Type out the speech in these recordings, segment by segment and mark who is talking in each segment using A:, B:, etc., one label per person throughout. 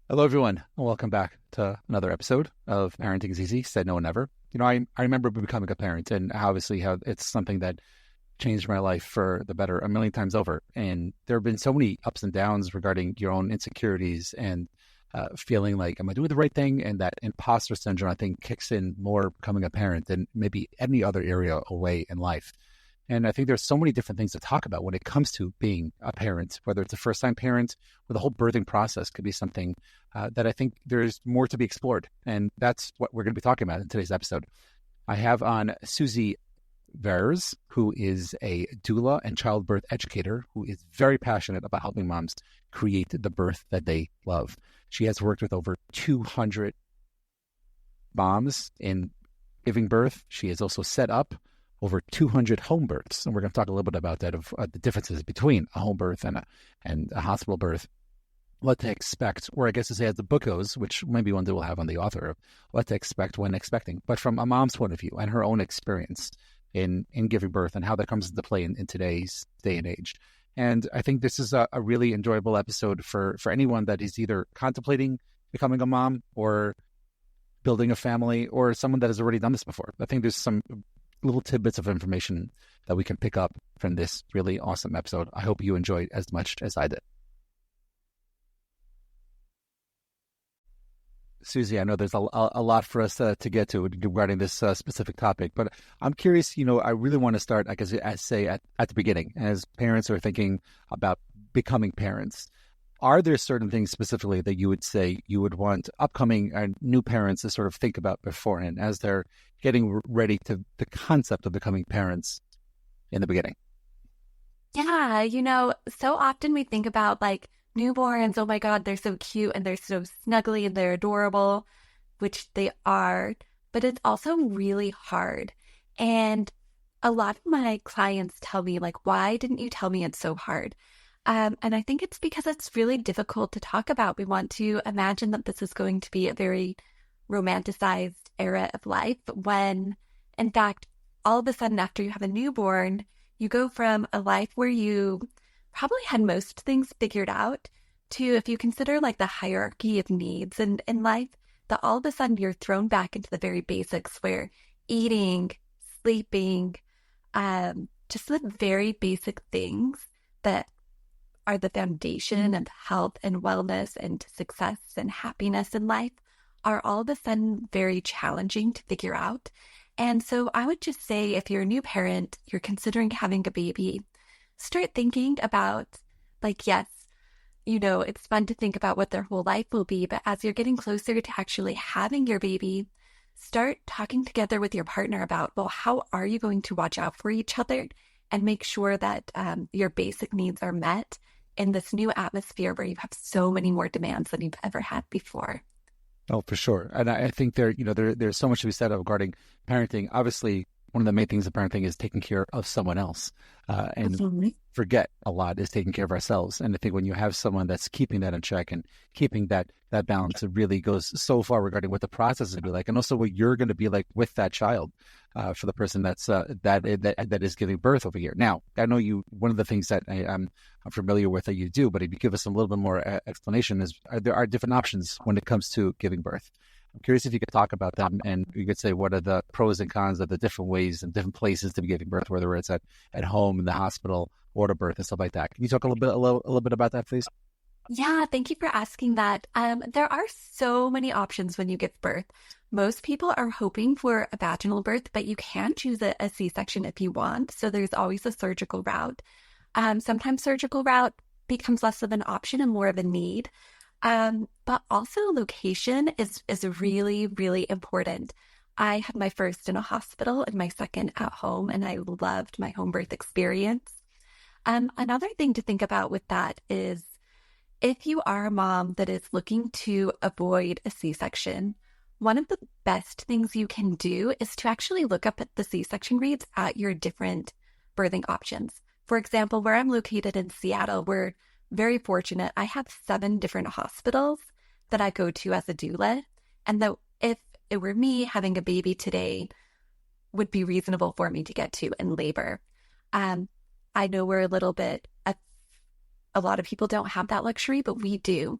A: Hello, everyone, and welcome back to another episode of Parenting is Easy, Said No One Ever. I remember becoming a parent and obviously how it's something that changed my life for the better a million times over. And there have been so many ups and downs regarding your own insecurities and feeling like, am I doing the right thing? And that imposter syndrome, I think, kicks in more becoming a parent than maybe any other area away in life. And I think there's so many different things to talk about when it comes to being a parent, whether it's a first-time parent or the whole birthing process could be something that I think there's more to be explored. And that's what we're going to be talking about in today's episode. I have on Suzzie Vehrs, who is a doula and childbirth educator who is very passionate about helping moms create the birth that they love. She has worked with over 200 moms in giving birth. She has also set up over 200 home births. And we're going to talk a little bit about that, of the differences between a home birth and a hospital birth, what to expect, or I guess to say as the book goes, which maybe one day we'll have on the author of what to expect when expecting, but from a mom's point of view and her own experience in giving birth and how that comes into play in today's day and age. And I think this is a really enjoyable episode for anyone that is either contemplating becoming a mom or building a family, or someone that has already done this before. I think there's some little tidbits of information that we can pick up from this really awesome episode. I hope you enjoyed as much as I did. Suzzie, I know there's a lot for us to get to regarding this specific topic, but I'm curious, I really want to start, I guess, at the beginning, as parents are thinking about becoming parents. Are there certain things specifically that you would say you would want upcoming new parents to sort of think about beforehand as they're getting ready to the concept of becoming parents in the beginning?
B: Yeah, so often we think about like newborns, oh my God, they're so cute and they're so snuggly and they're adorable, which they are, but it's also really hard. And a lot of my clients tell me, like, why didn't you tell me it's so hard? And I think it's because it's really difficult to talk about. We want to imagine that this is going to be a very romanticized era of life when, in fact, all of a sudden after you have a newborn, you go from a life where you probably had most things figured out to, if you consider like the hierarchy of needs in life, that all of a sudden you're thrown back into the very basics where eating, sleeping, just the very basic things that are the foundation of health and wellness and success and happiness in life are all of a sudden very challenging to figure out. And so I would just say, if you're a new parent, you're considering having a baby, start thinking about, like, yes, it's fun to think about what their whole life will be, but as you're getting closer to actually having your baby, start talking together with your partner about, well, how are you going to watch out for each other and make sure that your basic needs are met in this new atmosphere where you have so many more demands than you've ever had before.
A: Oh, for sure. And I think there's so much to be said regarding parenting. Obviously, one of the main things of parenting is taking care of someone else. And
B: Absolutely.
A: forget a lot is taking care of ourselves. And I think when you have someone that's keeping that in check and keeping that balance, it really goes so far regarding what the process is going to be like, and also what you're going to be like with that child for the person that is giving birth over here. Now, I know one of the things that I'm familiar with that you do, but if you give us a little bit more explanation, is there are different options when it comes to giving birth. I'm curious if you could talk about them, and you could say what are the pros and cons of the different ways and different places to be giving birth, whether it's at home, in the hospital, order birth, and stuff like that. Can you talk a little bit about that, please?
B: Yeah, thank you for asking that. There are so many options when you give birth. Most people are hoping for a vaginal birth, but you can choose a C-section if you want. So there's always a surgical route. Sometimes surgical route becomes less of an option and more of a need. But also location is really, really important. I had my first in a hospital and my second at home, and I loved my home birth experience. Another thing to think about with that is, if you are a mom that is looking to avoid a C-section, one of the best things you can do is to actually look up at the C-section rates at your different birthing options. For example, where I'm located in Seattle, we're very fortunate. I have 7 different hospitals that I go to as a doula. And though if it were me, having a baby today would be reasonable for me to get to in labor. I know we're a lot of people don't have that luxury, but we do.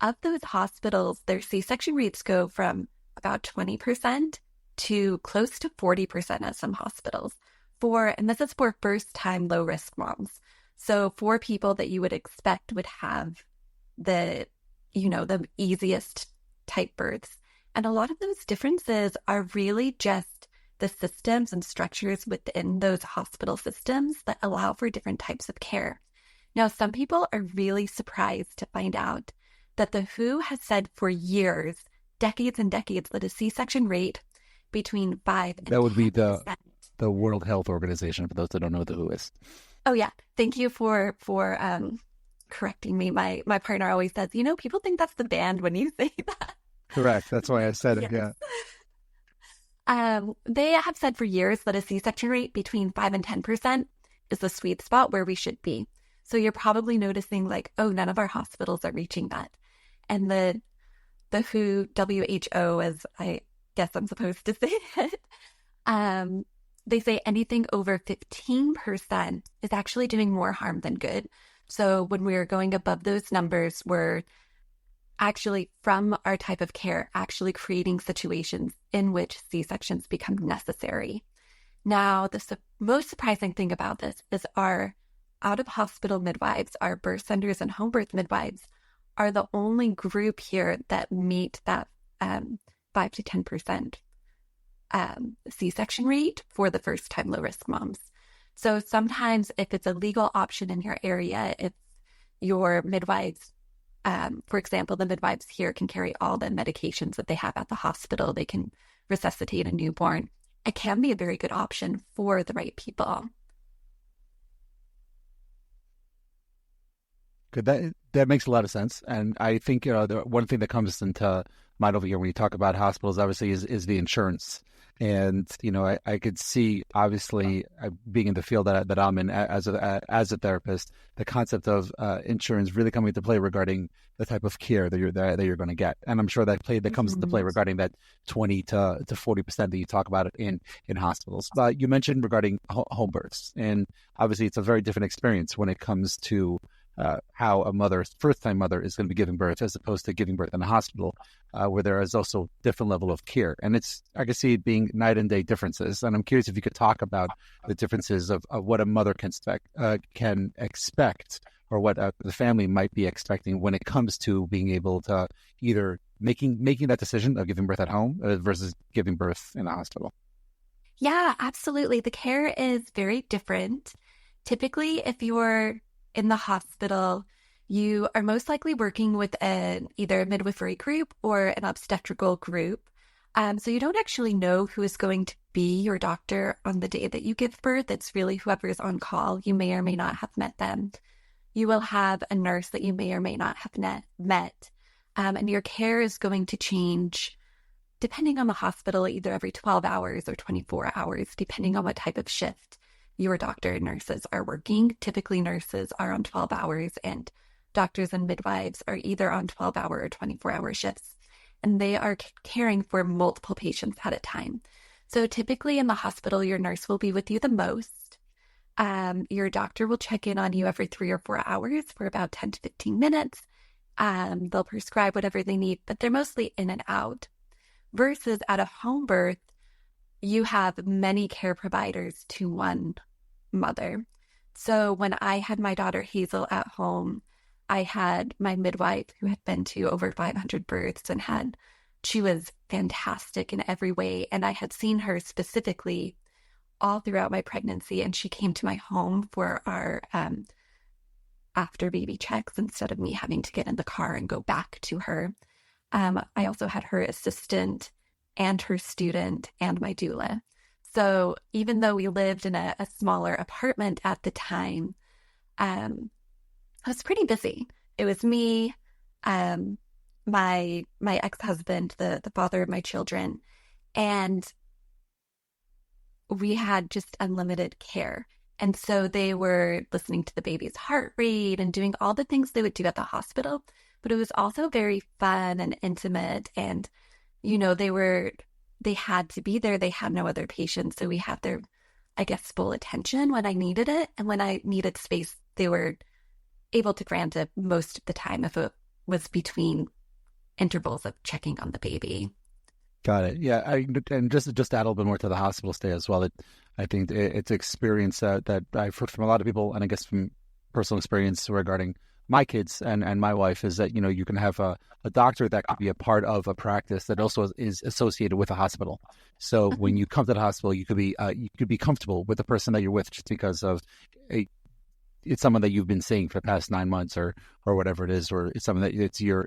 B: of those hospitals, their C-section rates go from about 20% to close to 40% at some hospitals and this is for first-time low-risk moms. So for people that you would expect would have the easiest type births. And a lot of those differences are really just the systems and structures within those hospital systems that allow for different types of care. Now, some people are really surprised to find out that the WHO has said for years, decades and decades, that a C-section rate between 5 and 10%.
A: That would be the World Health Organization, for those that don't know what the WHO is.
B: Oh, yeah. Thank you for correcting me. My partner always says, people think that's the band when you say that.
A: Correct. That's why I said it,
B: Yes.
A: yeah.
B: They have said for years that a C-section rate between 5 and 10% is the sweet spot where we should be. So you're probably noticing none of our hospitals are reaching that. And the WHO, as I guess I'm supposed to say it, they say anything over 15% is actually doing more harm than good. So when we're going above those numbers, we're actually, from our type of care, actually creating situations in which C-sections become necessary. Now, the most surprising thing about this is our out-of-hospital midwives, our birth centers and home birth midwives, are the only group here that meet that 5 to 10% C-section rate for the first-time low-risk moms. So sometimes if it's a legal option in your area, if your midwives, for example, the midwives here can carry all the medications that they have at the hospital, they can resuscitate a newborn, it can be a very good option for the right people.
A: Good. That makes a lot of sense. And I think, the one thing that comes into mind over here when you talk about hospitals, obviously, is the insurance. And, I could see, obviously, being in the field that I'm in as a therapist, the concept of insurance really coming into play regarding the type of care that you're going to get. And I'm sure that comes into play regarding that 20 to 40% that you talk about it in hospitals. But you mentioned regarding home births. And obviously, it's a very different experience when it comes to how a first-time mother is going to be giving birth as opposed to giving birth in a hospital, where there is also different level of care. And I can see it being night and day differences. And I'm curious if you could talk about the differences of what a mother can expect or what the family might be expecting when it comes to being able to either making that decision of giving birth at home versus giving birth in a hospital.
B: Yeah, absolutely. The care is very different. Typically, if you're in the hospital, you are most likely working with either a midwifery group or an obstetrical group. So you don't actually know who is going to be your doctor on the day that you give birth. It's really whoever is on call. You may or may not have met them. You will have a nurse that you may or may not have met. And your care is going to change depending on the hospital, either every 12 hours or 24 hours, depending on what type of shift your doctor and nurses are working. Typically, nurses are on 12 hours and doctors and midwives are either on 12-hour or 24-hour shifts, and they are caring for multiple patients at a time. So typically in the hospital, your nurse will be with you the most. Your doctor will check in on you every 3 or 4 hours for about 10 to 15 minutes. They'll prescribe whatever they need, but they're mostly in and out. Versus at a home birth, you have many care providers to one mother. So when I had my daughter Hazel at home, I had my midwife who had been to over 500 births and she was fantastic in every way. And I had seen her specifically all throughout my pregnancy. And she came to my home for our after baby checks instead of me having to get in the car and go back to her. I also had her assistant and her student and my doula. So even though we lived in a smaller apartment at the time, I was pretty busy. It was me, my ex-husband, the father of my children, and we had just unlimited care. And so they were listening to the baby's heart rate and doing all the things they would do at the hospital. But it was also very fun and intimate. And, they had to be there. They had no other patients. So we had their, full attention when I needed it. And when I needed space, they were able to grant it most of the time if was between intervals of checking on the baby.
A: Got it. Yeah, and just to add a little bit more to the hospital stay as well. I think it's experience that I've heard from a lot of people, and I guess from personal experience regarding my kids and my wife, is that you can have a doctor that could be a part of a practice that also is associated with a hospital. So when you come to the hospital, you could be comfortable with the person that you're with just because of it's someone that you've been seeing for the past 9 months or whatever it is, or it's someone that it's your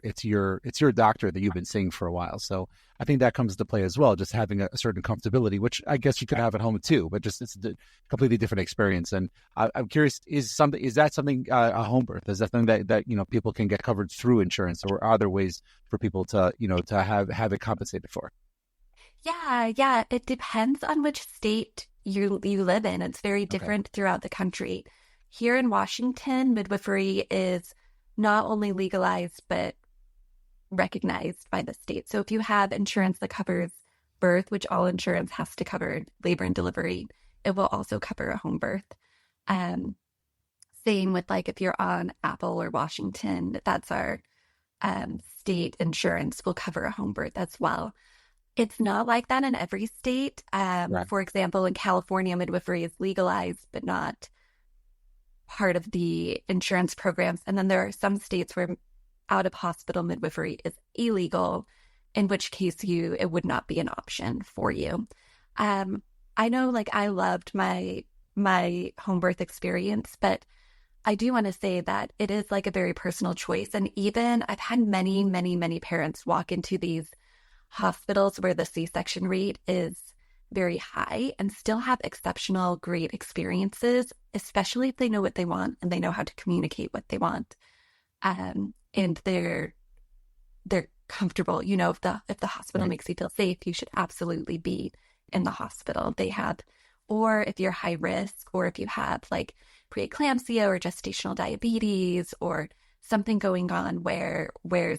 A: doctor that you've been seeing for a while. So I think that comes into play as well, just having a certain comfortability, which I guess you could have at home too, but just it's a completely different experience. And I'm curious, is that something a home birth? Is that something that people can get covered through insurance, or are there ways for people to to have it compensated for?
B: Yeah. It depends on which state you live in. It's very different throughout the country. Here in Washington, midwifery is not only legalized, but recognized by the state. So if you have insurance that covers birth, which all insurance has to cover labor and delivery, it will also cover a home birth. Same with if you're on Apple or Washington, that's our state insurance will cover a home birth as well. It's not like that in every state.
A: Right.
B: For example, in California, midwifery is legalized, but not part of the insurance programs. And then there are some states where out-of-hospital midwifery is illegal, in which case it would not be an option for you. I know I loved my home birth experience, but I do want to say that it is a very personal choice. And even I've had many, many, many parents walk into these hospitals where the C-section rate is very high and still have exceptional, great experiences, especially if they know what they want and they know how to communicate what they want. And they're comfortable. If the hospital makes you feel safe, you should absolutely be in the hospital. Or if you're high risk, or if you have preeclampsia or gestational diabetes or something going on where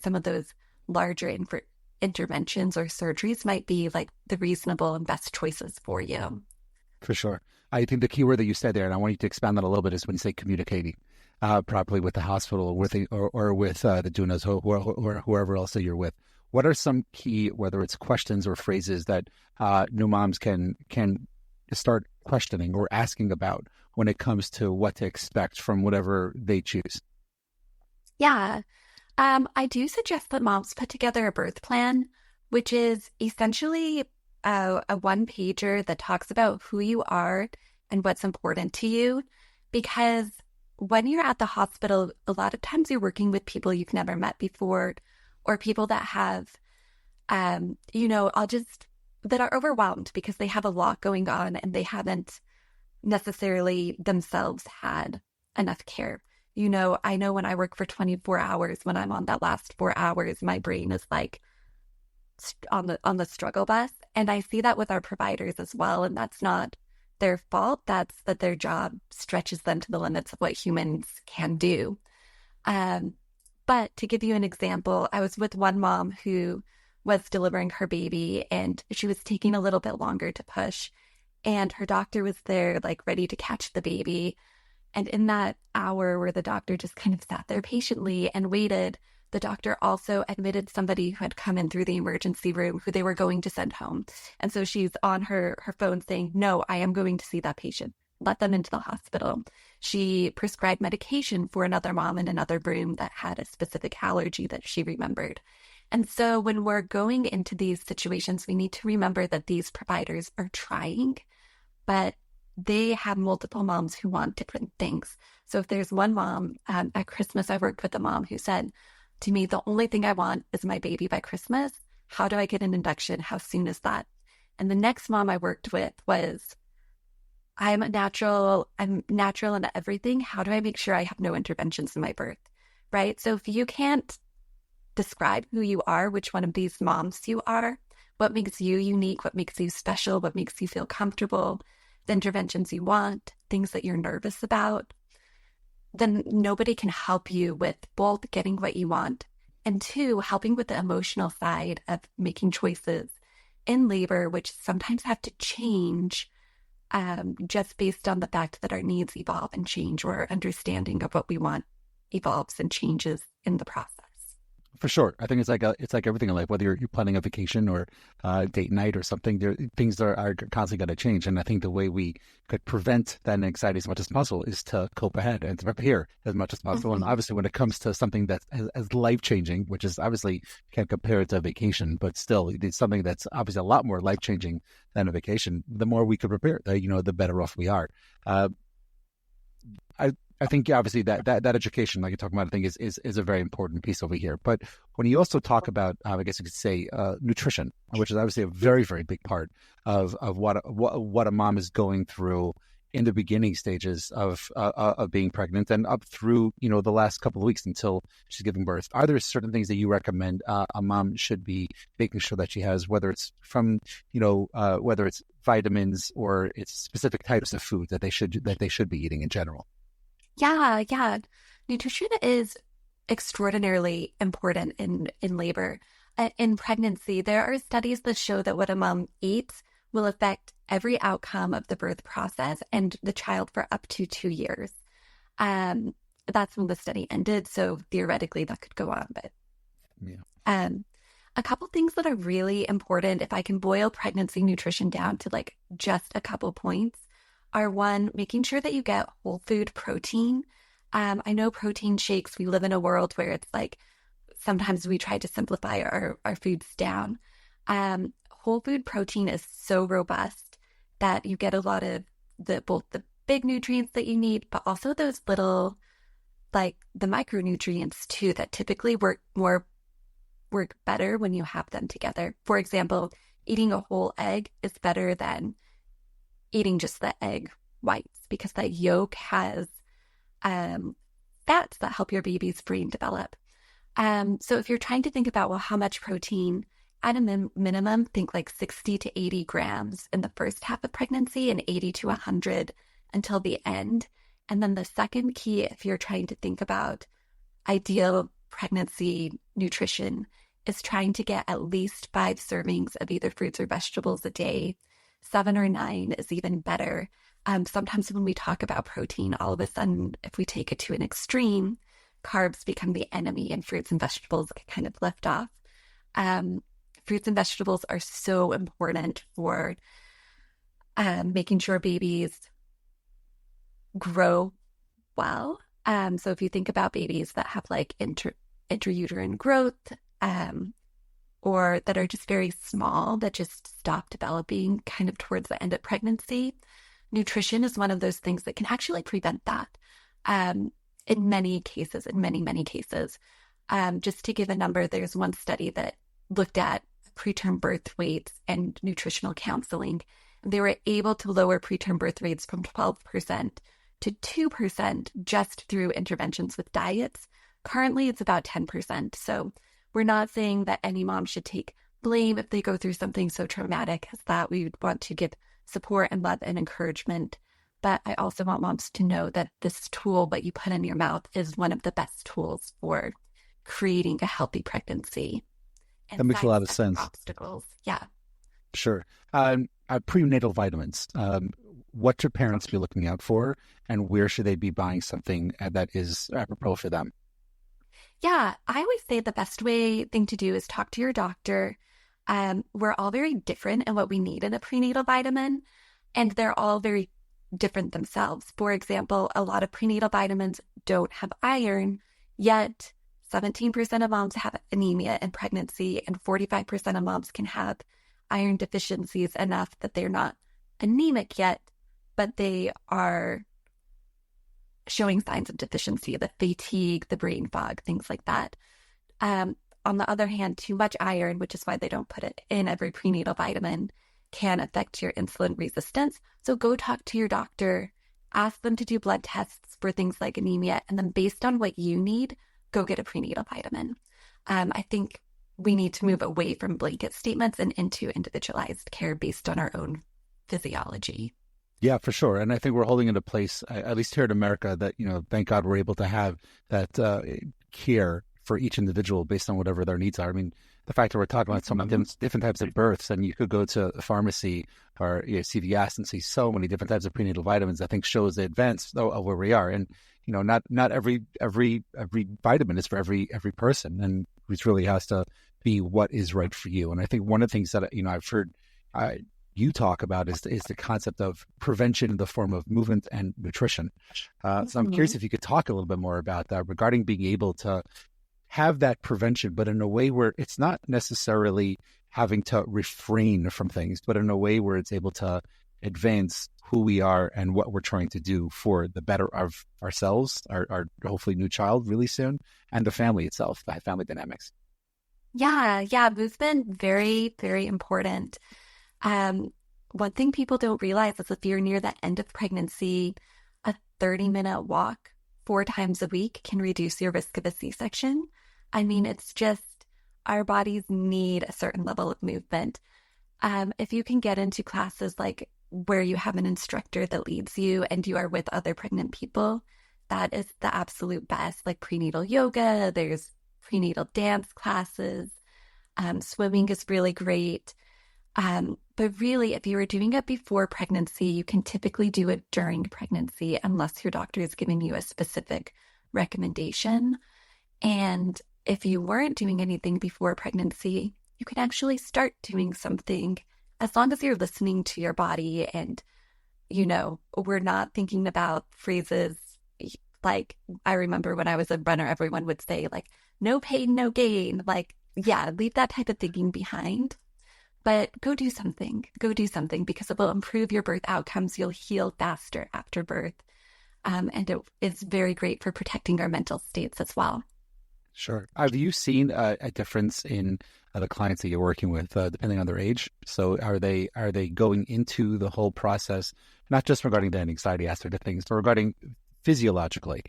B: some of those larger interventions or surgeries might be the reasonable and best choices for you.
A: For sure. I think the key word that you said there, and I want you to expand on a little bit, is when you say communicating properly with the hospital or with the doulas or whoever else that you're with. What are some key, whether it's questions or phrases that new moms can start questioning or asking about when it comes to what to expect from whatever they choose?
B: Yeah. I do suggest that moms put together a birth plan, which is essentially a one-pager that talks about who you are and what's important to you. Because when you're at the hospital, a lot of times you're working with people you've never met before, or people that have, that are overwhelmed because they have a lot going on and they haven't necessarily themselves had enough care. I know when I work for 24 hours, when I'm on that last 4 hours, my brain is on the struggle bus. And I see that with our providers as well. And that's not their fault. That's that their job stretches them to the limits of what humans can do. But to give you an example, I was with one mom who was delivering her baby and she was taking a little bit longer to push. And her doctor was there, ready to catch the baby. And in that hour where the doctor just kind of sat there patiently and waited, the doctor also admitted somebody who had come in through the emergency room who they were going to send home. And so she's on her phone saying, "No, I am going to see that patient. Let them into the hospital." She prescribed medication for another mom in another room that had a specific allergy that she remembered. And so when we're going into these situations, we need to remember that these providers are trying, but they have multiple moms who want different things. So if there's one mom, at Christmas, I worked with a mom who said to me, "The only thing I want is my baby by Christmas. How do I get an induction? How soon is that?" And the next mom I worked with was, I'm natural in everything. How do I make sure I have no interventions in my birth? Right? So if you can't describe who you are, which one of these moms you are, what makes you unique, what makes you special, what makes you feel comfortable, the interventions you want, things that you're nervous about, then nobody can help you with both getting what you want and two, helping with the emotional side of making choices in labor, which sometimes have to change just based on the fact that our needs evolve and change, or our understanding of what we want evolves and changes in the process.
A: For sure. I think it's like everything in life, whether you're planning a vacation or date night or something, things are constantly going to change. And I think the way we could prevent that anxiety as much as possible is to cope ahead and to prepare as much as possible. And obviously, when it comes to something that's as life-changing, which is obviously, you can't compare it to a vacation, but still, it's something that's obviously a lot more life-changing than a vacation. The more we could prepare, the better off we are. I think obviously that education, like you're talking about, I think is a very important piece over here. But when you also talk about, I guess you could say, nutrition, which is obviously a very, very big part of what a mom is going through in the beginning stages of being pregnant and up through the last couple of weeks until she's giving birth. Are there certain things that you recommend a mom should be making sure that she has, whether it's from whether it's vitamins or it's specific types of food that they should be eating in general?
B: Yeah. Nutrition is extraordinarily important in labor. In pregnancy, there are studies that show that what a mom eats will affect every outcome of the birth process and the child for up to 2 years. That's when the study ended, so theoretically that could go on. But a couple things that are really important, if I can boil pregnancy nutrition down to like just a couple points, are one, making sure that you get whole food protein. I know protein shakes, we live in a world where it's like, sometimes we try to simplify our foods down. Whole food protein is so robust that you get a lot of both the big nutrients that you need, but also those little, like the micronutrients too, that typically work better when you have them together. For example, eating a whole egg is better than eating just the egg whites, because that yolk has fats that help your baby's brain develop. So if you're trying to think about, well, how much protein, at a minimum, think like 60 to 80 grams in the first half of pregnancy and 80 to 100 until the end. And then the second key, if you're trying to think about ideal pregnancy nutrition, is trying to get at least 5 servings of either fruits or vegetables a day. 7 or 9 is even better. Sometimes when we talk about protein, all of a sudden, if we take it to an extreme, carbs become the enemy and fruits and vegetables get kind of left off. Fruits and vegetables are so important for making sure babies grow well. So if you think about babies that have like intrauterine growth, or that are just very small, that just stop developing kind of towards the end of pregnancy, nutrition is one of those things that can actually prevent that. In many cases, in many cases. Just to give a number, there's one study that looked at preterm birth weights and nutritional counseling. They were able to lower preterm birth rates from 12% to 2% just through interventions with diets. Currently, it's about 10%. So we're not saying that any mom should take blame if they go through something so traumatic as that. We would want to give support and love and encouragement. But I also want moms to know that this tool that you put in your mouth is one of the best tools for creating a healthy pregnancy.
A: That makes a lot of sense.
B: Obstacles. Yeah.
A: Sure. Prenatal vitamins. What should parents be looking out for, and where should they be buying something that is apropos for them?
B: Yeah, I always say the best thing to do is talk to your doctor. We're all very different in what we need in a prenatal vitamin, and they're all very different themselves. For example, a lot of prenatal vitamins don't have iron, yet 17% of moms have anemia in pregnancy, and 45% of moms can have iron deficiencies enough that they're not anemic yet, but they are showing signs of deficiency, the fatigue, the brain fog, things like that. On the other hand, too much iron, which is why they don't put it in every prenatal vitamin, can affect your insulin resistance. So go talk to your doctor, ask them to do blood tests for things like anemia, and then based on what you need, go get a prenatal vitamin. I think we need to move away from blanket statements and into individualized care based on our own physiology.
A: Yeah, for sure. And I think we're holding into place, at least here in America, that, thank God we're able to have that care for each individual based on whatever their needs are. I mean, the fact that we're talking about so many different types of births, and you could go to a pharmacy or CVS and see so many different types of prenatal vitamins, I think shows the advance of where we are. And not every vitamin is for every person, and it really has to be what is right for you. And I think one of the things that I've heard you talk about is the concept of prevention in the form of movement and nutrition. So I'm curious if you could talk a little bit more about that regarding being able to have that prevention, but in a way where it's not necessarily having to refrain from things, but in a way where it's able to advance who we are and what we're trying to do for the better of ourselves, our hopefully new child really soon, and the family itself, the family dynamics.
B: Yeah, movement, very, very important. One thing people don't realize is if you're near the end of pregnancy, a 30-minute walk 4 times a week can reduce your risk of a C-section. I mean, it's just our bodies need a certain level of movement. If you can get into classes like where you have an instructor that leads you and you are with other pregnant people, that is the absolute best. Like prenatal yoga, there's prenatal dance classes, swimming is really great. But really, if you were doing it before pregnancy, you can typically do it during pregnancy unless your doctor is giving you a specific recommendation. And if you weren't doing anything before pregnancy, you can actually start doing something as long as you're listening to your body. And, we're not thinking about phrases like, I remember when I was a runner, everyone would say like, no pain, no gain. Like, yeah, leave that type of thinking behind. But go do something because it will improve your birth outcomes. You'll heal faster after birth. And it is very great for protecting our mental states as well.
A: Sure. Have you seen a difference in the clients that you're working with, depending on their age? So are they going into the whole process, not just regarding the anxiety aspect of things, but regarding physiologically?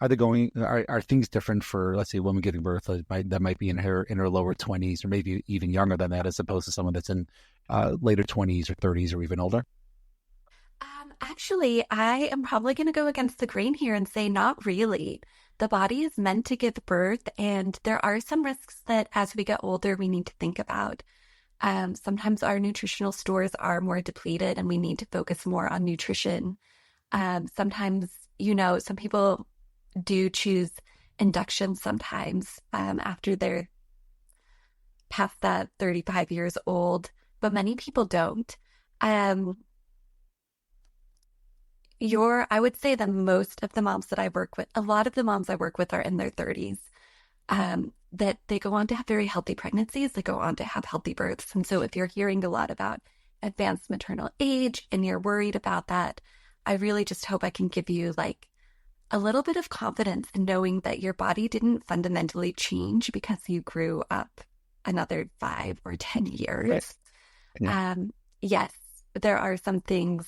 A: Are things different for, let's say, a woman giving birth that might be in her lower 20s or maybe even younger than that, as opposed to someone that's in later 20s or 30s or even older?
B: Actually, I am probably going to go against the grain here and say not really. The body is meant to give birth, and there are some risks that as we get older, we need to think about. Sometimes our nutritional stores are more depleted and we need to focus more on nutrition. Sometimes, some people do choose induction sometimes after they're past that 35 years old, but many people don't. I would say that most of the moms that I work with, a lot of the moms I work with are in their 30s, that they go on to have very healthy pregnancies, they go on to have healthy births. And so if you're hearing a lot about advanced maternal age and you're worried about that, I really just hope I can give you like a little bit of confidence in knowing that your body didn't fundamentally change because you grew up another 5 or 10 years. Yeah. Yes, there are some things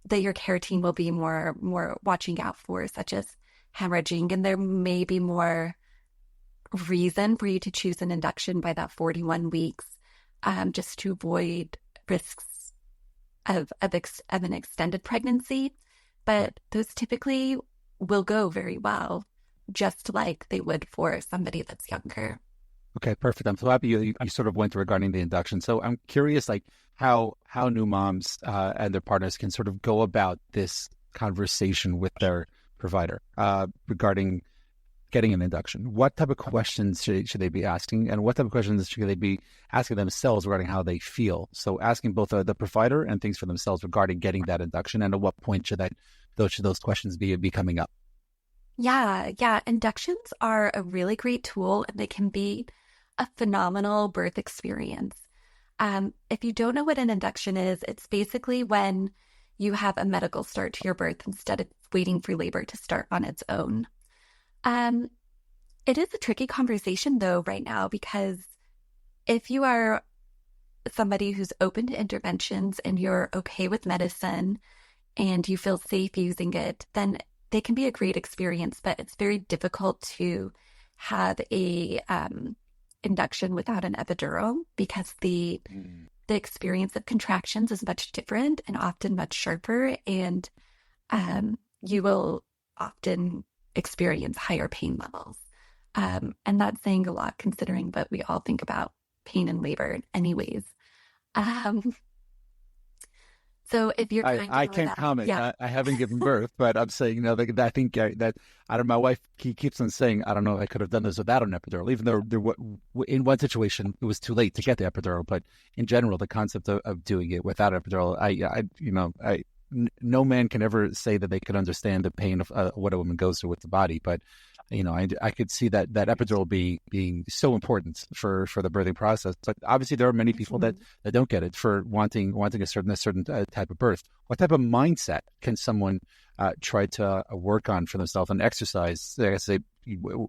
B: that your care team will be more watching out for, such as hemorrhaging, and there may be more reason for you to choose an induction by that 41 weeks, just to avoid risks of an extended pregnancy. But those typically will go very well, just like they would for somebody that's younger.
A: Okay, perfect. I'm so happy you sort of went regarding the induction. So I'm curious, like how new moms and their partners can sort of go about this conversation with their provider regarding getting an induction. What type of questions should they be asking, and what type of questions should they be asking themselves regarding how they feel? So asking both the provider and things for themselves regarding getting that induction, and at what point should those questions be coming up?
B: Yeah. Inductions are a really great tool, and they can be a phenomenal birth experience. If you don't know what an induction is, it's basically when you have a medical start to your birth instead of waiting for labor to start on its own. It is a tricky conversation though right now, because if you are somebody who's open to interventions and you're okay with medicine and you feel safe using it, then they can be a great experience, but it's very difficult to have a induction without an epidural because the experience of contractions is much different and often much sharper, and you will often experience higher pain levels. And that's saying a lot considering that we all think about pain and labor anyways. Um, so if you're trying to
A: I
B: lower
A: can't
B: that,
A: comment.
B: yeah.
A: I haven't given birth, but I'm saying, I think that I don't. My wife keeps on saying, I don't know if I could have done this without an epidural, even though in one situation it was too late to get the epidural. But in general, the concept of doing it without epidural, no man can ever say that they can understand the pain of what a woman goes through with the body. But I could see that epidural being so important for the birthing process. But obviously, there are many people that don't get it for wanting a certain type of birth. What type of mindset can someone try to work on for themselves and exercise, like I say,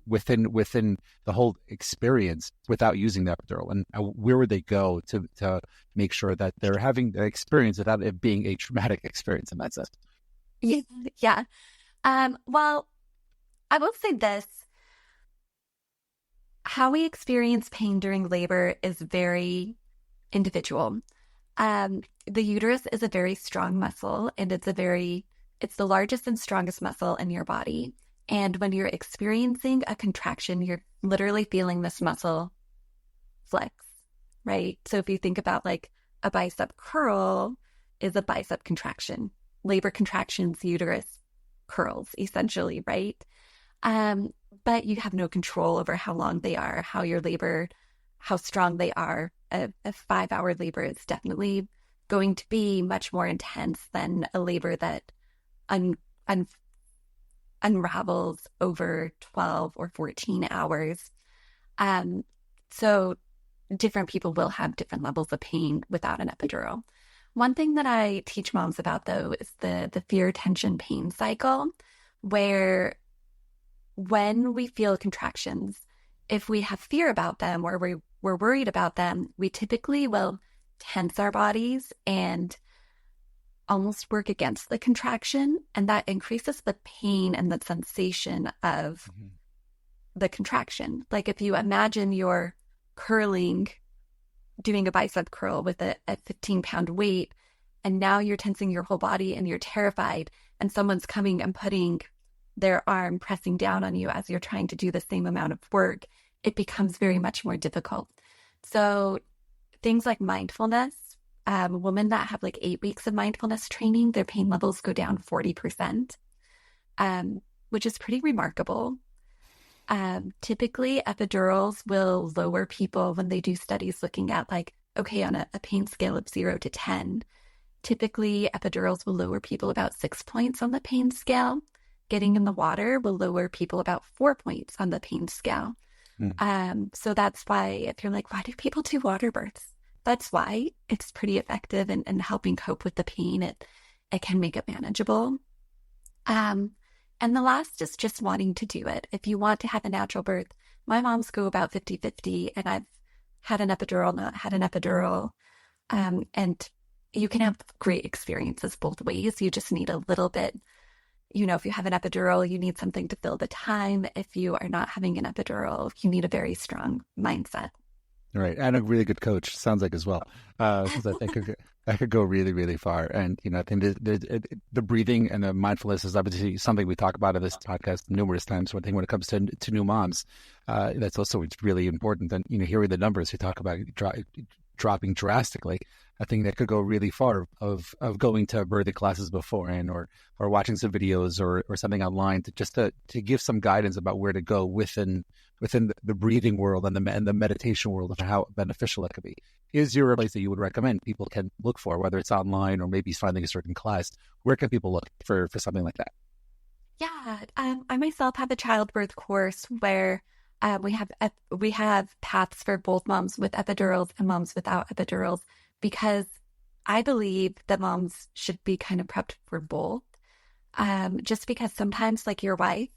A: within the whole experience without using the epidural? And where would they go to make sure that they're having the experience without it being a traumatic experience in that sense?
B: Yeah. Well, I will say this. How we experience pain during labor is very individual. The uterus is a very strong muscle, and it's the largest and strongest muscle in your body. And when you're experiencing a contraction, you're literally feeling this muscle flex, right? So if you think about like a bicep curl is a bicep contraction, labor contractions, uterus curls, essentially, right? But you have no control over how long they are, how your labor, how strong they are. A 5-hour labor is definitely going to be much more intense than a labor that unravels over 12 or 14 hours. So different people will have different levels of pain without an epidural. One thing that I teach moms about, though, is the fear, tension, pain cycle, where when we feel contractions, if we have fear about them or we're worried about them, we typically will tense our bodies and almost work against the contraction. And that increases the pain and the sensation of the contraction. Like if you imagine you're curling, doing a bicep curl with a 15-pound weight, and now you're tensing your whole body and you're terrified, and someone's coming and putting their arm pressing down on you as you're trying to do the same amount of work, it becomes very much more difficult. So things like mindfulness, women that have like 8 weeks of mindfulness training, their pain levels go down 40%, which is pretty remarkable. Typically, epidurals will lower people when they do studies looking at like, okay, on a pain scale of 0 to 10, typically epidurals will lower people about 6 points on the pain scale. Getting in the water will lower people about 4 points on the pain scale. So that's why if you're like, why do people do water births? That's why it's pretty effective in helping cope with the pain. It can make it manageable. And the last is just wanting to do it. If you want to have a natural birth, my moms go about 50-50, and I've had an epidural, not had an epidural. And you can have great experiences both ways. You just need a little bit, if you have an epidural, you need something to fill the time. If you are not having an epidural, you need a very strong mindset.
A: Right, and a really good coach, sounds like, as well. Because I think that could go really, really far. And I think the breathing and the mindfulness is obviously something we talk about in this podcast numerous times. One thing when it comes to new moms, that's also really important. And hearing the numbers you talk about dropping drastically, I think that could go really far of going to birthing classes beforehand or watching some videos or something online to give some guidance about where to go within the breathing world and the meditation world of how beneficial it could be. Is there a place that you would recommend people can look for, whether it's online or maybe finding a certain class? Where can people look for something like that?
B: Yeah, I myself have a childbirth course where we have paths for both moms with epidurals and moms without epidurals, because I believe that moms should be kind of prepped for both. Just because sometimes, like your wife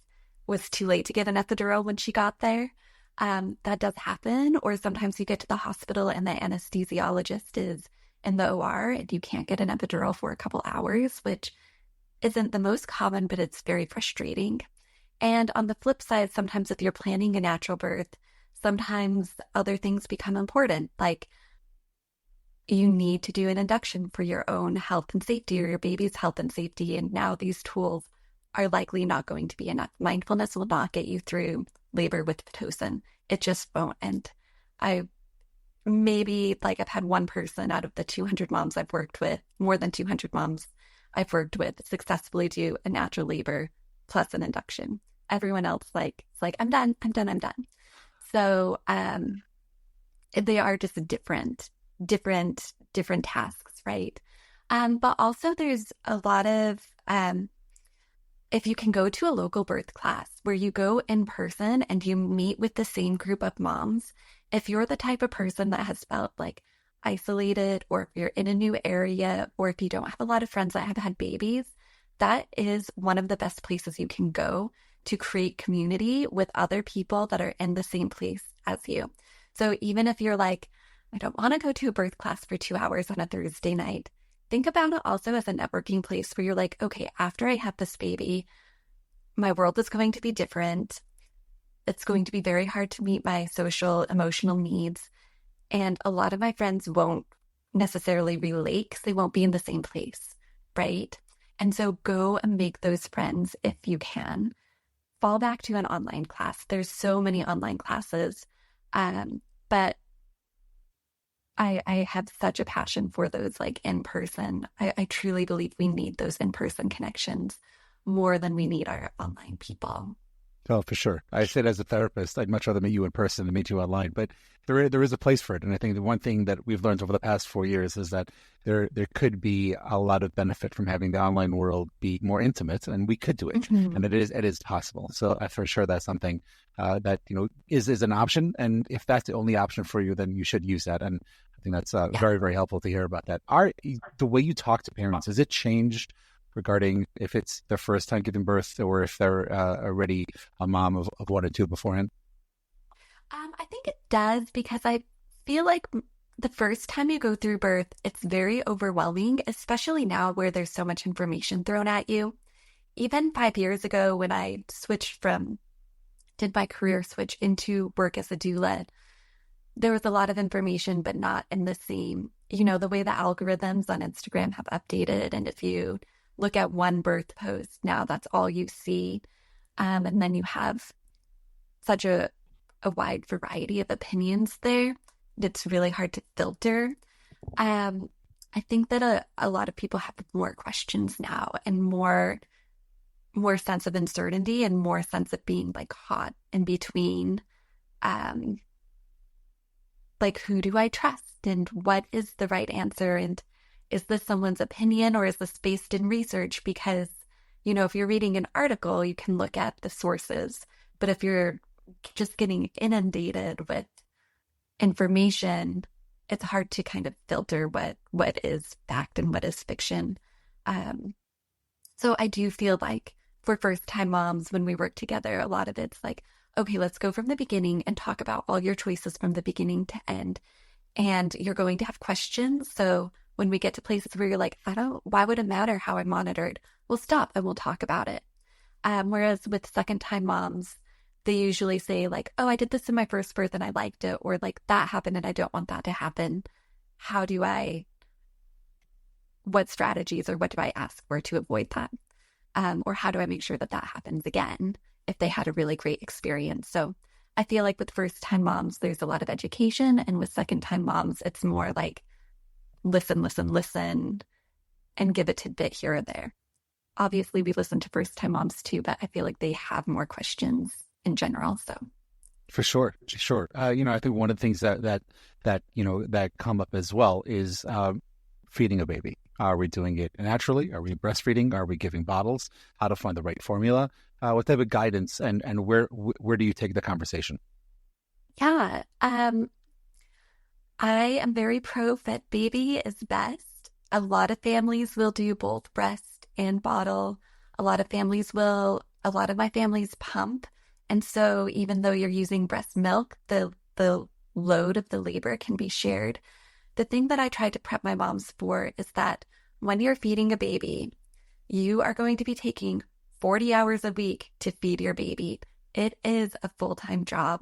B: was too late to get an epidural when she got there. That does happen. Or sometimes you get to the hospital and the anesthesiologist is in the OR and you can't get an epidural for a couple hours, which isn't the most common, but it's very frustrating. And on the flip side, sometimes if you're planning a natural birth, sometimes other things become important, like you need to do an induction for your own health and safety or your baby's health and safety. And now these tools are likely not going to be enough. Mindfulness will not get you through labor with Pitocin. It just won't. And I've had one person out of the 200 moms I've worked with, more than 200 moms I've worked with, successfully do a natural labor plus an induction. Everyone else it's like, I'm done. So they are just different tasks, right? But also there's a lot of, if you can go to a local birth class where you go in person and you meet with the same group of moms, if you're the type of person that has felt like isolated, or if you're in a new area, or if you don't have a lot of friends that have had babies, that is one of the best places you can go to create community with other people that are in the same place as you. So even if you're like, I don't want to go to a birth class for 2 hours on a Thursday night, think about it also as a networking place where you're like, okay, after I have this baby, my world is going to be different. It's going to be very hard to meet my social, emotional needs. And a lot of my friends won't necessarily relate because they won't be in the same place, right? And so go and make those friends if you can. Fall back to an online class. There's so many online classes, but I have such a passion for those like in person. I truly believe we need those in-person connections more than we need our online people.
A: Oh, for sure. I said as a therapist, I'd much rather meet you in person than meet you online, but there is a place for it. And I think the one thing that we've learned over the past 4 years is that there could be a lot of benefit from having the online world be more intimate, and we could do it. Mm-hmm. And it is possible. So for sure, that's something that, is an option. And if that's the only option for you, then you should use that. And I think that's very, very helpful to hear about that. The way you talk to parents, has it changed regarding if it's their first time giving birth or if they're already a mom of one or two beforehand?
B: I think it does, because I feel like the first time you go through birth, it's very overwhelming, especially now where there's so much information thrown at you. Even 5 years ago when I did my career switch into work as a doula, there was a lot of information, but not in the same, the way the algorithms on Instagram have updated. And if you look at one birth post, now that's all you see. And then you have such a wide variety of opinions there. It's really hard to filter. I think that a lot of people have more questions now and more sense of uncertainty and more sense of being like caught in between. Like, who do I trust and what is the right answer? And is this someone's opinion or is this based in research? Because, if you're reading an article, you can look at the sources. But if you're just getting inundated with information, it's hard to kind of filter what is fact and what is fiction. So I do feel like for first-time moms, when we work together, a lot of it's like, okay, let's go from the beginning and talk about all your choices from the beginning to end. And you're going to have questions. So when we get to places where you're like, why would it matter how I'm monitored? We'll stop and we'll talk about it. Whereas with second-time moms, they usually say like, oh, I did this in my first birth and I liked it, or like that happened and I don't want that to happen. What strategies or what do I ask for to avoid that? Or how do I make sure that happens again if they had a really great experience? So I feel like with first-time moms, there's a lot of education, and with second-time moms, it's more like listen, and give a tidbit here or there. Obviously, we listen to first-time moms too, but I feel like they have more questions in general. So,
A: for sure. I think one of the things that come up as well is feeding a baby. Are we doing it naturally? Are we breastfeeding? Are we giving bottles? How to find the right formula? What type of guidance and where do you take the conversation?
B: Yeah, I am very pro fed baby is best. A lot of families will do both breast and bottle. A lot of my families pump. And so even though you're using breast milk, the load of the labor can be shared. The thing that I try to prep my moms for is that when you're feeding a baby, you are going to be taking 40 hours a week to feed your baby. It is a full-time job.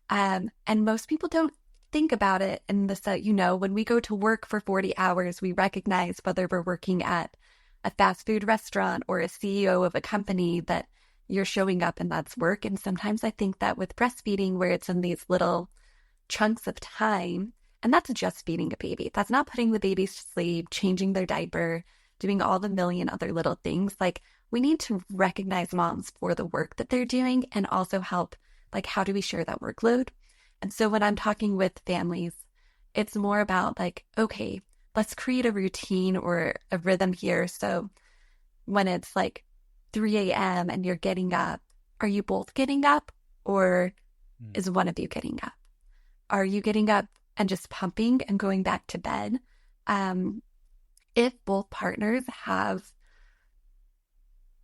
B: And most people don't think about it in the sense, when we go to work for 40 hours, we recognize whether we're working at a fast food restaurant or a CEO of a company that you're showing up and that's work. And sometimes I think that with breastfeeding, where it's in these little chunks of time, and that's just feeding a baby. That's not putting the baby to sleep, changing their diaper, doing all the million other little things. Like, we need to recognize moms for the work that they're doing and also help, like, how do we share that workload? And so when I'm talking with families, it's more about like, okay, let's create a routine or a rhythm here. So when it's like 3 a.m. and you're getting up, are you both getting up, or is one of you getting up? Are you getting up and just pumping and going back to bed? If both partners have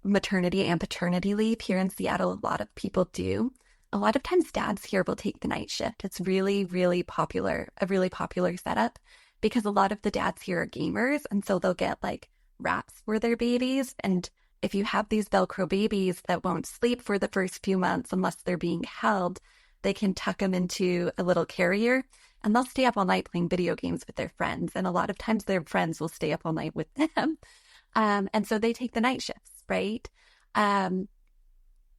B: maternity and paternity leave, here in Seattle, a lot of people do. A lot of times dads here will take the night shift. It's really, really popular, a really popular setup, because a lot of the dads here are gamers. And so they'll get like wraps for their babies. And if you have these Velcro babies that won't sleep for the first few months unless they're being held, they can tuck them into a little carrier and they'll stay up all night playing video games with their friends. And a lot of times their friends will stay up all night with them. And so they take the night shifts, right?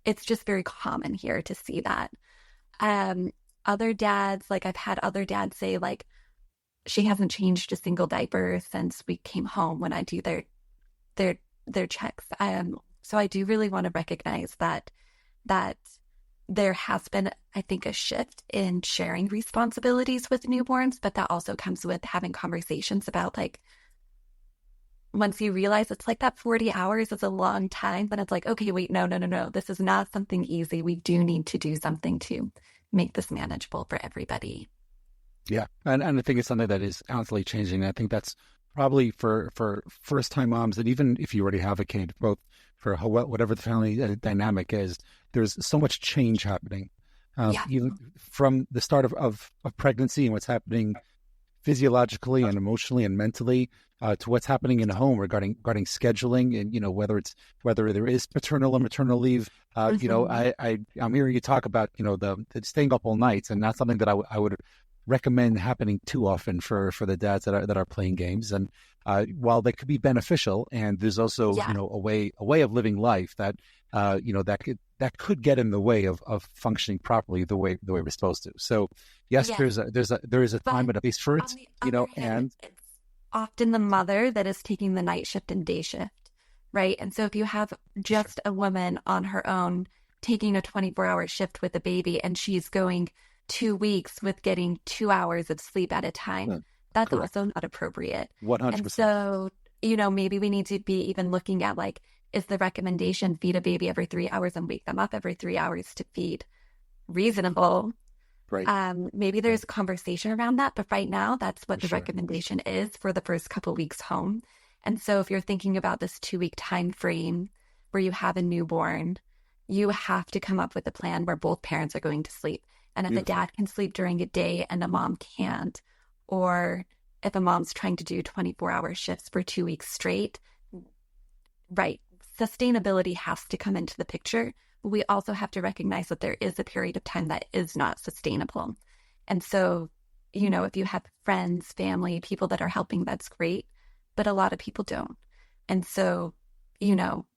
B: It's just very common here to see that. Other dads, like I've had other dads say, like, she hasn't changed a single diaper since we came home when I do their checks. So I do really want to recognize that there has been, I think, a shift in sharing responsibilities with newborns, but that also comes with having conversations about, like, once you realize it's like that 40 hours is a long time, then it's like, okay, wait, no. This is not something easy. We do need to do something to make this manageable for everybody.
A: Yeah. And I think it's something that is constantly changing. I think that's probably for first-time moms, and even if you already have a kid, both for whatever the family dynamic is, there's so much change happening. Even from the start of pregnancy and what's happening physiologically and emotionally and mentally, to what's happening in the home regarding scheduling, and whether there is paternal or maternal leave. I'm hearing you talk about the staying up all nights, and not something that I would recommend happening too often for the dads that are playing games. And while they could be beneficial, and there's also a way of living life that that could get in the way of functioning properly the way we're supposed to. So yes, there is a time and a place for it. And
B: it's often the mother that is taking the night shift and day shift, right? And so if you have just a woman on her own taking a 24-hour shift with a baby, and she's going 2 weeks with getting 2 hours of sleep at a time, that's correct. Also not appropriate.
A: 100%.
B: And so, maybe we need to be even looking at, like, is the recommendation feed a baby every 3 hours and wake them up every 3 hours to feed reasonable?
A: Right.
B: Maybe there's conversation around that, but right now that's what the recommendation is for the first couple weeks home. And so if you're thinking about this 2-week time frame where you have a newborn, you have to come up with a plan where both parents are going to sleep. And if a dad can sleep during a day and a mom can't, or if a mom's trying to do 24-hour shifts for 2 weeks straight, right, sustainability has to come into the picture. But we also have to recognize that there is a period of time that is not sustainable. And so, if you have friends, family, people that are helping, that's great. But a lot of people don't. And so,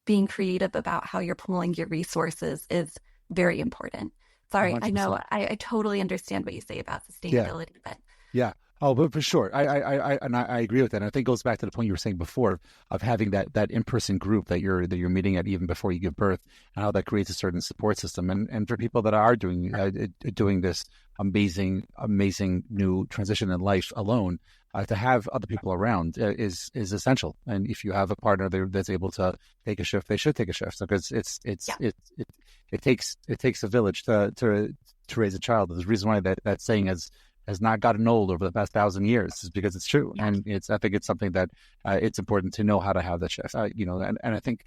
B: being creative about how you're pulling your resources is very important. Sorry, 100%. I know I totally understand what you say about sustainability, but
A: Oh, but for sure, I agree with that. And I think it goes back to the point you were saying before of having that in-person group that you're meeting at even before you give birth, and how that creates a certain support system. And for people that are doing this amazing new transition in life alone, to have other people around is essential. And if you have a partner that's able to take a shift, they should take a shift, because it takes a village to raise a child. There's a reason why that saying has not gotten old over the past 1,000 years, is because it's true. And I think it's something that it's important to know how to have that shift, and I think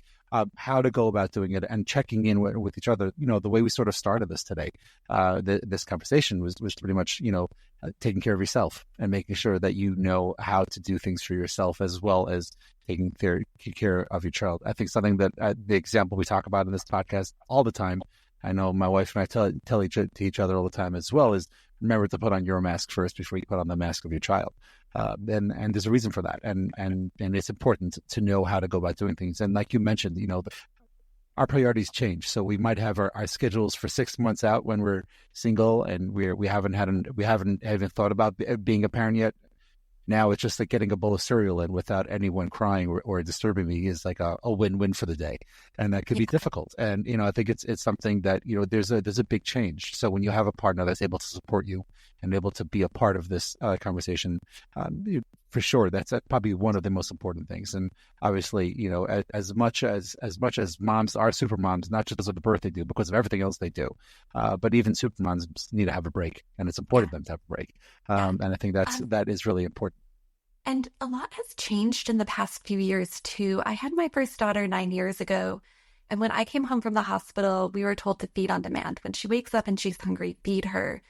A: how to go about doing it and checking in with each other. The way we sort of started this today, this conversation was pretty much, taking care of yourself and making sure that you know how to do things for yourself, as well as taking care of your child. I think something that the example we talk about in this podcast all the time, I know my wife and I tell each other all the time as well, is remember to put on your mask first before you put on the mask of your child. And there's a reason for that. And it's important to know how to go about doing things. And like you mentioned, our priorities change. So we might have our schedules for 6 months out when we're single and we haven't even thought about being a parent yet. Now it's just like getting a bowl of cereal in without anyone crying or disturbing me is like a win-win for the day. And that could be difficult. And, I think it's something that, there's a big change. So when you have a partner that's able to support you and able to be a part of this conversation, for sure, that's probably one of the most important things. And obviously, as much as moms are super moms, not just because of the birth they do, because of everything else they do, but even super moms need to have a break, and it's important for them to have a break. And I think that is really important.
B: And a lot has changed in the past few years too. I had my first daughter 9 years ago, and when I came home from the hospital, we were told to feed on demand. When she wakes up and she's hungry, feed her,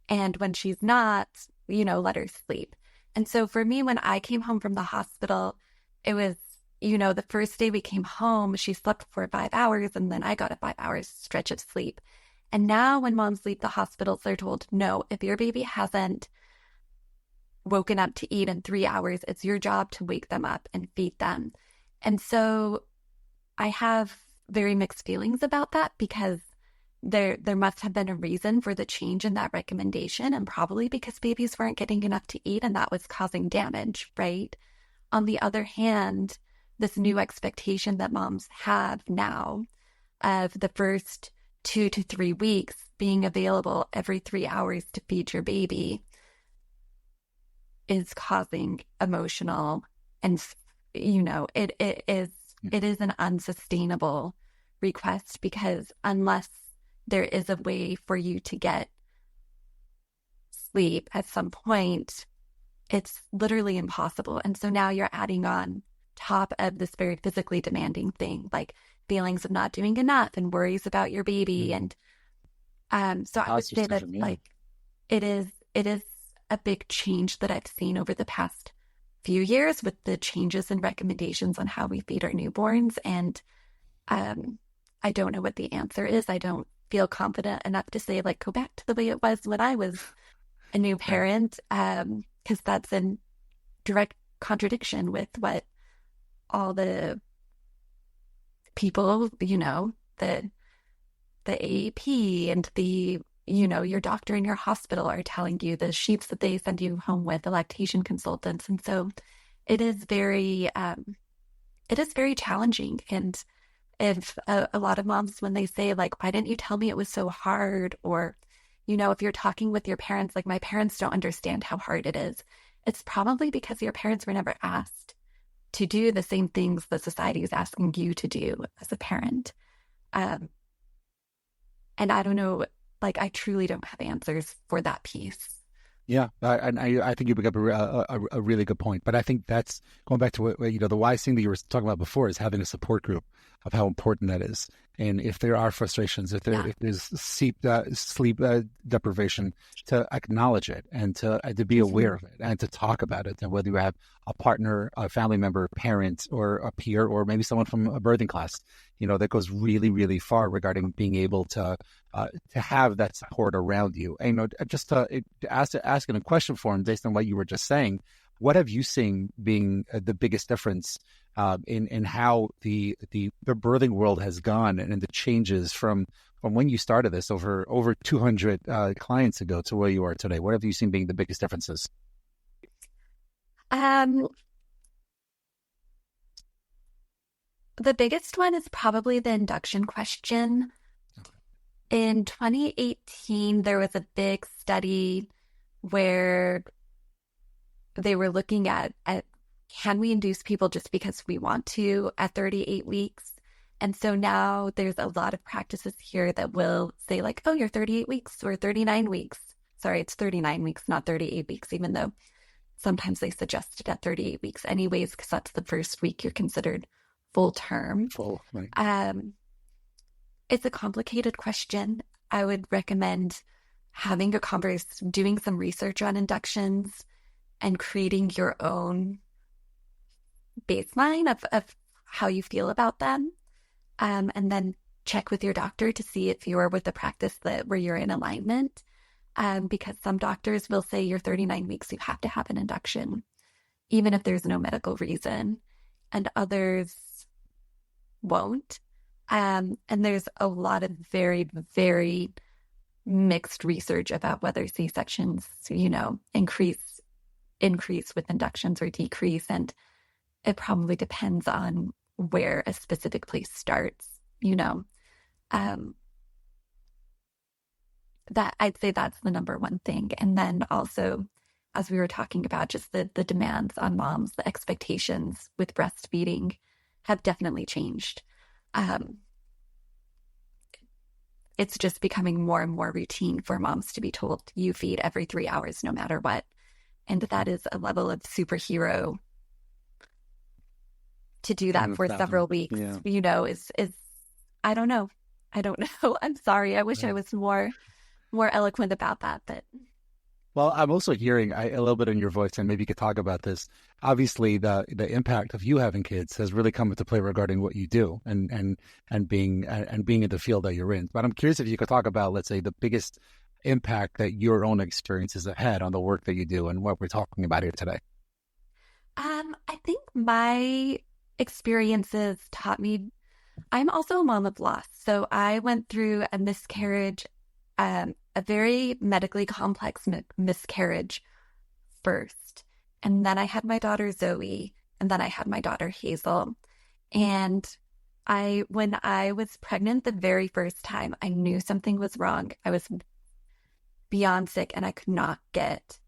B: and when she's not, let her sleep. And so for me, when I came home from the hospital, it was, the first day we came home, she slept for 5 hours, and then I got a 5 hours stretch of sleep. And now when moms leave the hospitals, they're told, no, if your baby hasn't woken up to eat in 3 hours, it's your job to wake them up and feed them. And so I have very mixed feelings about that, because there must have been a reason for the change in that recommendation, and probably because babies weren't getting enough to eat and that was causing damage, right? On the other hand, this new expectation that moms have now of the first 2 to 3 weeks being available every 3 hours to feed your baby is causing emotional, and it is an unsustainable request, because unless there is a way for you to get sleep at some point, it's literally impossible. And so now you're adding on top of this very physically demanding thing, like feelings of not doing enough and worries about your baby. And so I would say that it is a big change that I've seen over the past few years with the changes in recommendations on how we feed our newborns. And I don't know what the answer is. I don't feel confident enough to say, go back to the way it was when I was a new parent, because that's in direct contradiction with what all the people, the AAP and the, your doctor in your hospital are telling you, the sheets that they send you home with, the lactation consultants. And so it is very challenging. And if a lot of moms, when they say, why didn't you tell me it was so hard? Or, if you're talking with your parents, my parents don't understand how hard it is. It's probably because your parents were never asked to do the same things that society is asking you to do as a parent. And I don't know, I truly don't have answers for that piece.
A: Yeah, I think you bring up a really good point. But I think that's going back to what, the wise thing that you were talking about before is having a support group, of how important that is. And if there are frustrations, if there's sleep deprivation, to acknowledge it and to be aware of it and to talk about it. And whether you have a partner, a family member, parent, or a peer, or maybe someone from a birthing class, that goes really, really far regarding being able to have that support around you. And just to ask in a question form based on what you were just saying, what have you seen being the biggest difference in how the birthing world has gone, and the changes from when you started this over 200 clients ago to where you are today? What have you seen being the biggest differences?
B: The biggest one is probably the induction question. In 2018, there was a big study where they were looking at can we induce people just because we want to at 38 weeks? And so now there's a lot of practices here that will say, oh, you're 38 weeks or 39 weeks. Sorry, it's 39 weeks, not 38 weeks, even though sometimes they suggest it at 38 weeks anyways, because that's the first week you're considered full term.
A: Right.
B: It's a complicated question. I would recommend having a conversation, doing some research on inductions, and creating your own baseline of how you feel about them. And then check with your doctor to see if you're with the practice where you're in alignment. Because some doctors will say you're 39 weeks, you have to have an induction. even if there's no medical reason, and others won't. And there's a lot of very, very mixed research about whether C-sections, increase with inductions or decrease. And it probably depends on where a specific place starts, that I'd say that's the number one thing. And then also, as we were talking about, just the demands on moms, the expectations with breastfeeding have definitely changed. It's just becoming more and more routine for moms to be told you feed every 3 hours, no matter what. And that is a level of superhero to do that for several weeks, is I don't know. I'm sorry. I wish I was more eloquent about that, but.
A: Well, I'm also hearing a little bit in your voice, and maybe you could talk about this. Obviously, the impact of you having kids has really come into play regarding what you do and being in the field that you're in. But I'm curious if you could talk about, let's say, the biggest impact that your own experiences have had on the work that you do and what we're talking about here today.
B: I think my experiences taught me. I'm also a mom of loss, so I went through a miscarriage. A very medically complex miscarriage first. And then I had my daughter Zoe, and then I had my daughter Hazel. And when I was pregnant the very first time, I knew something was wrong. I was beyond sick, and I could not get,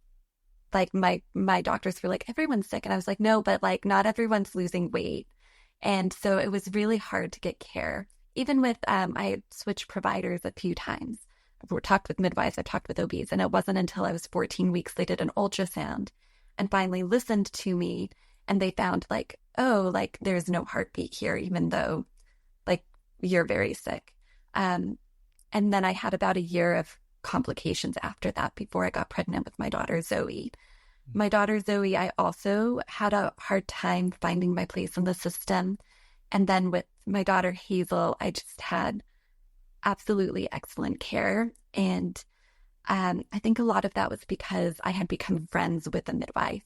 B: my doctors were like, everyone's sick. And I was like, no, but not everyone's losing weight. And so it was really hard to get care. Even with, I switched providers a few times. I've talked with midwives, I've talked with OBs, and it wasn't until I was 14 weeks they did an ultrasound and finally listened to me, and they found there's no heartbeat here, even though you're very sick. And then I had about a year of complications after that before I got pregnant with my daughter Zoe. My daughter Zoe, I also had a hard time finding my place in the system. And then with my daughter Hazel, I just had absolutely excellent care. And I think a lot of that was because I had become friends with a midwife.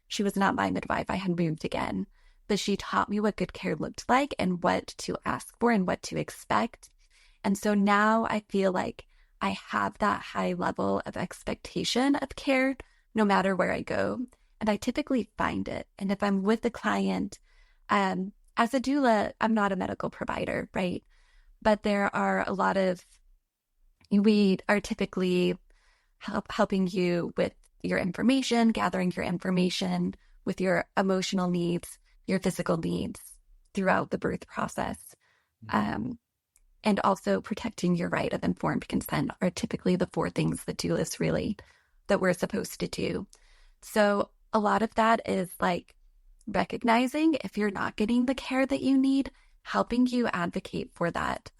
B: She was not my midwife. I had moved again, but she taught me what good care looked like and what to ask for and what to expect. And so now I feel like I have that high level of expectation of care no matter where I go. And I typically find it. And if I'm with a client, as a doula, I'm not a medical provider, right? But there are a lot of, we are typically helping you with your information, gathering your information with your emotional needs, your physical needs throughout the birth process. And also protecting your right of informed consent are typically the 4 things that doulas that we're supposed to do. So a lot of that is recognizing if you're not getting the care that you need, helping you advocate for that.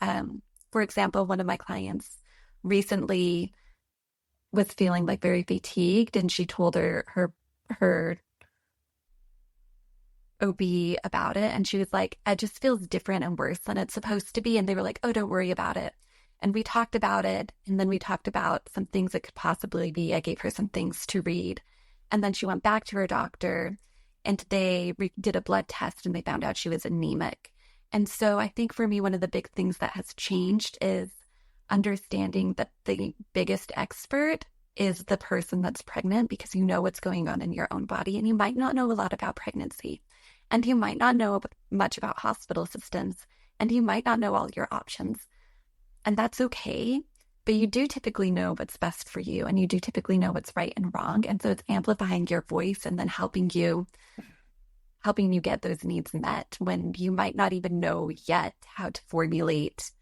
B: For example, one of my clients recently was feeling very fatigued, and she told her OB about it, and she was like, it just feels different and worse than it's supposed to be. And they were like, oh, don't worry about it. And we talked about it, and then we talked about some things it could possibly be. I gave her some things to read, and then she went back to her doctor, and they did a blood test, and they found out she was anemic. And so I think for me, one of the big things that has changed is understanding that the biggest expert is the person that's pregnant, because you know what's going on in your own body, and you might not know a lot about pregnancy, and you might not know much about hospital systems, and you might not know all your options. And that's okay, but you do typically know what's best for you, and you do typically know what's right and wrong. And so it's amplifying your voice and then helping you get those needs met when you might not even know yet how to formulate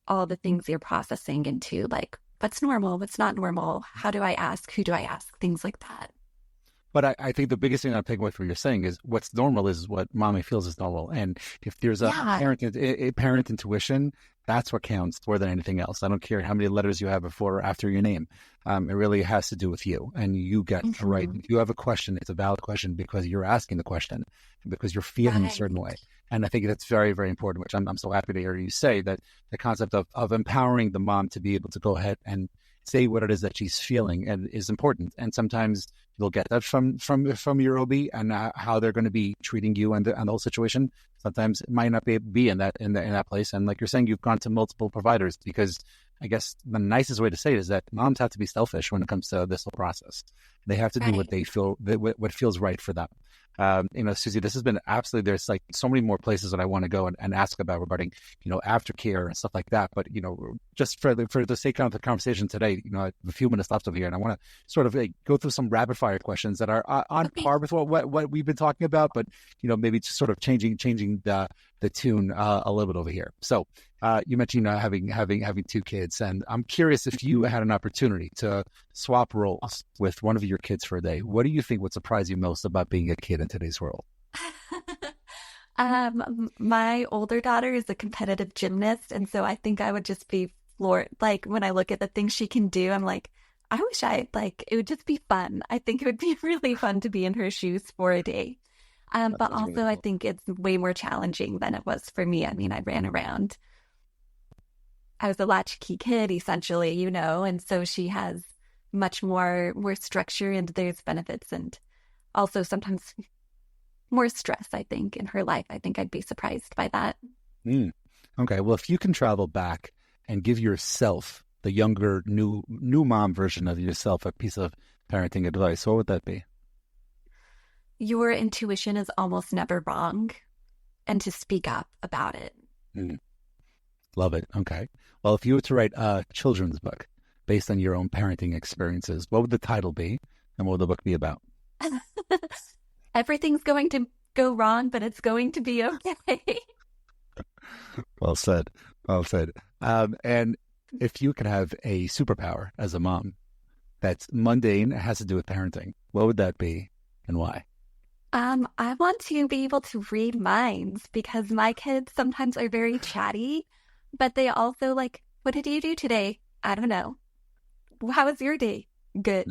B: all the things you're processing into what's normal, what's not normal, how do I ask, who do I ask, things like that.
A: But I think the biggest thing I'm taking away from what you're saying is what's normal is what mommy feels is normal. And if there's a parent intuition, that's what counts more than anything else. I don't care how many letters you have before or after your name. It really has to do with you, and you get it right. If you have a question, it's a valid question because you're asking the question, because you're feeling a certain way. And I think that's very, very important, which I'm so happy to hear you say, that the concept of empowering the mom to be able to go ahead and say what it is that she's feeling and is important. And sometimes you'll get that from your OB and how they're going to be treating you and the whole situation. Sometimes it might not be in that place. And like you're saying, you've gone to multiple providers because I guess the nicest way to say it is that moms have to be selfish when it comes to this whole process. They have to do what they feel, what feels right for them. Suzzie, this has been absolutely, there's like so many more places that I want to go and ask about regarding, aftercare and stuff like that. But, just for the sake of the conversation today, I have a few minutes left over here and I want to sort of go through some rapid fire questions that are on par with what we've been talking about, but, maybe just sort of changing the tune a little bit over here. So you mentioned, having two kids, and I'm curious if you had an opportunity to swap roles with one of your kids for a day. What do you think would surprise you most about being a kid in today's world?
B: My older daughter is a competitive gymnast, and so I think I would just be floored. Like when I look at the things she can do, I'm like, I wish it would just be fun. I think it would be really fun to be in her shoes for a day. But also really cool. I think it's way more challenging than it was for me. I mean, I ran around. I was a latchkey kid, essentially, and so she has much more structure, and there's benefits, and also sometimes more stress, I think, in her life. I think I'd be surprised by that.
A: Okay. Well, if you can travel back and give yourself, the younger, new mom version of yourself, a piece of parenting advice, what would that be?
B: Your intuition is almost never wrong, and to speak up about it.
A: Love it. Okay. Well, if you were to write a children's book based on your own parenting experiences, what would the title be and what would the book be about?
B: Everything's going to go wrong, but it's going to be okay.
A: Well said. Well said. And if you could have a superpower as a mom that's mundane, it has to do with parenting, what would that be and why?
B: I want to be able to read minds because my kids sometimes are very chatty, but they also like, what did you do today? I don't know. How was your day? Good.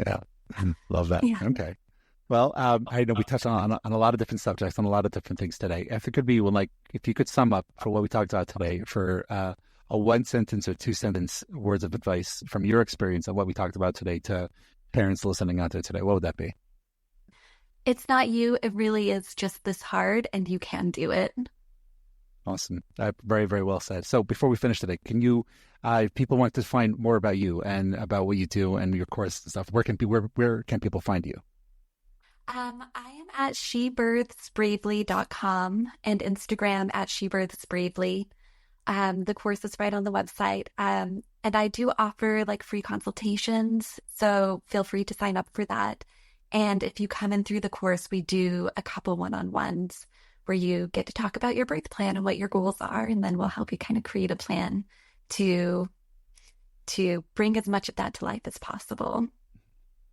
A: Yeah. Love that. Yeah. Okay. Well, I know we touched on a lot of different subjects, on a lot of different things today. If it could be if you could sum up for what we talked about today for a one sentence or two sentence words of advice from your experience of what we talked about today to parents listening out there today, what would that be?
B: It's not you. It really is just this hard, and you can do it.
A: Awesome. Very, very well said. So before we finish today, can you, if people want to find more about you and about what you do and your course and stuff, where can people find you?
B: I am at shebirthsbravely.com and Instagram at shebirthsbravely. The course is right on the website. And I do offer free consultations, so feel free to sign up for that. And if you come in through the course, we do a couple one-on-ones where you get to talk about your birth plan and what your goals are, and then we'll help you kind of create a plan to bring as much of that to life as possible.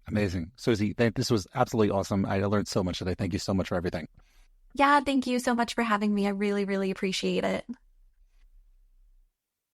A: Amazing. Suzzie, this was absolutely awesome. I learned so much today. Thank you so much for everything.
B: Yeah, thank you so much for having me. I really, really appreciate it.